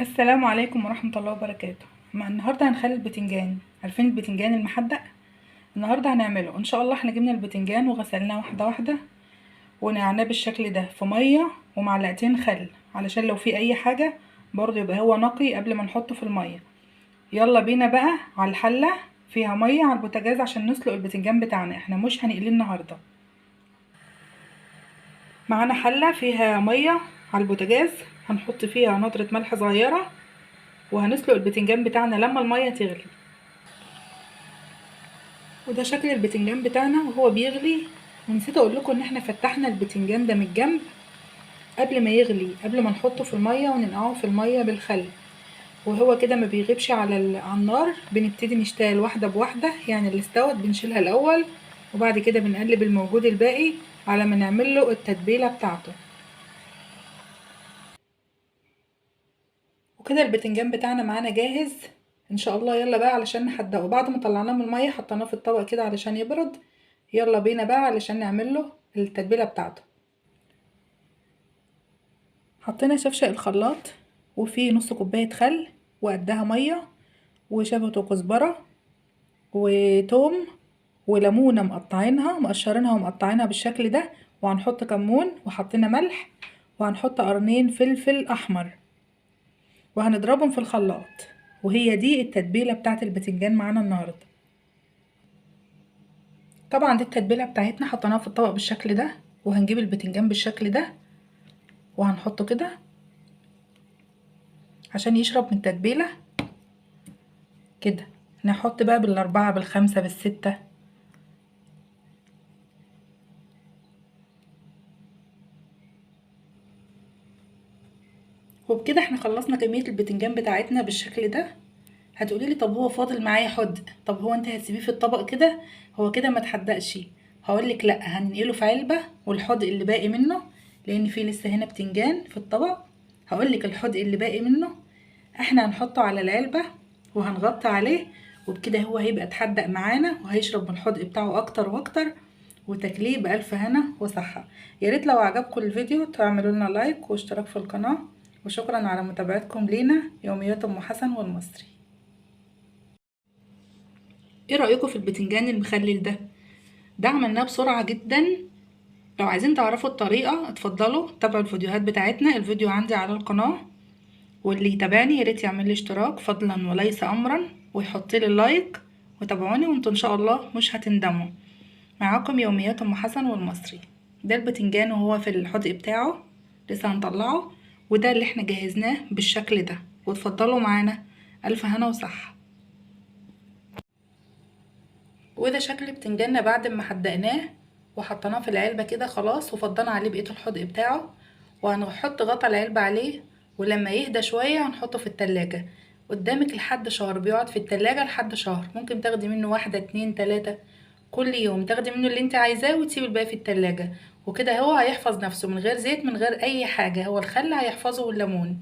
السلام عليكم ورحمة الله وبركاته. النهاردة هنخلي البتنجان. عارفين البتنجان المحدق؟ النهاردة هنعمله ان شاء الله. احنا جبنا البتنجان وغسلناه واحدة واحدة ونقعناه بالشكل ده في مية ومعلقتين خل، علشان لو في اي حاجة برضه يبقى هو نقي قبل ما نحطه في المية. يلا بينا بقى على الحلة فيها مية على البوتاجاز عشان نسلق البتنجان بتاعنا. احنا مش هنقليه النهاردة. معانا حلة فيها مية على البوتاجاز، هنحط فيها نقطة ملح صغيرة وهنسلق البتنجان بتاعنا لما المية تغلي. وده شكل البتنجان بتاعنا وهو بيغلي. ونسيت اقول لكم ان احنا فتحنا البتنجان ده من الجنب قبل ما يغلي، قبل ما نحطه في الميه وننقعه في الميه بالخل، وهو كده ما بيغيبش على النار. بنبتدي نشتغل واحده بواحده، يعني اللي استوت بنشيلها الاول وبعد كده بنقلب الموجود الباقي على ما نعمل له التتبيله بتاعته. وكده البتنجان بتاعنا معانا جاهز ان شاء الله. يلا بقى علشان نحدقه. بعد ما طلعناه من الميه حطيناه في الطبق كده علشان يبرد. يلا بينا بقى علشان نعمل له التتبيله بتاعته. حطينا شفشق الخلاط وفيه نص كوبايه خل وقدها ميه وشبت وكزبره وتوم وليمونه مقشرينها ومقطعينها بالشكل ده، وهنحط كمون وحطينا ملح وهنحط قرنين فلفل احمر وهنضربهم في الخلاط. وهي دي التتبيله بتاعت البتنجان معانا النهارده. طبعا دي التتبيله بتاعتنا، حطيناها في الطبق بالشكل ده، وهنجيب البتنجان بالشكل ده وهنحطه كده عشان يشرب من التتبيله كده. نحط بقى بالاربعه بالخمسه بالسته. وبكده احنا خلصنا كميه البتنجان بتاعتنا بالشكل ده. هتقولي لي طب هو فاضل معايا حدق، طب هو انت هتسيبيه في الطبق كده؟ هو كده ما اتحدقش. هقولك لا، هننقله في علبه والحدق اللي باقي منه، لان في لسه هنا بتنجان في الطبق. هقولك الحدق اللي باقي منه احنا هنحطه على العلبه وهنغطي عليه، وبكده هو هيبقى اتحدق معانا وهيشرب من الحدق بتاعه اكتر واكتر. وتكليه بألف هنا وصحة. يا ريت لو عجبكم الفيديو تعملوا لنا لايك واشتراك في القناة، وشكرا على متابعتكم لينا. يوميات ام حسن والمصري. ايه رأيكم في البتنجان المخلل ده؟ ده عملناه بسرعة جدا. لو عايزين تعرفوا الطريقة اتفضلوا تابعوا الفيديوهات بتاعتنا، الفيديو عندي على القناة. واللي يتابعني ياريت يعمل لي اشتراك فضلا وليس امرا، ويحط لي اللايك، وتابعوني وانتوا ان شاء الله مش هتندموا. معاكم يوميات ام حسن والمصري. ده البتنجان وهو في الحدق بتاعه لسه هنطلعه، وده اللي احنا جهزناه بالشكل ده. واتفضلوا معانا، الف هنا وصحة. وده شكل بتنجاننا بعد ما حدقناه وحطيناه في العلبة كده خلاص، وفضينا عليه بقية الحدق بتاعه. وهنحط غطا العلبة عليه، ولما يهدى شوية هنحطه في التلاجة قدامك لحد شهر. بيقعد في التلاجة لحد شهر. ممكن تاخدي منه واحدة اتنين تلاتة كل يوم، تاخدي منه اللي انت عايزاه وتسيبي الباقي في التلاجة. وكده هو هيحفظ نفسه من غير زيت من غير اي حاجة، هو الخل هيحفظه والليمون.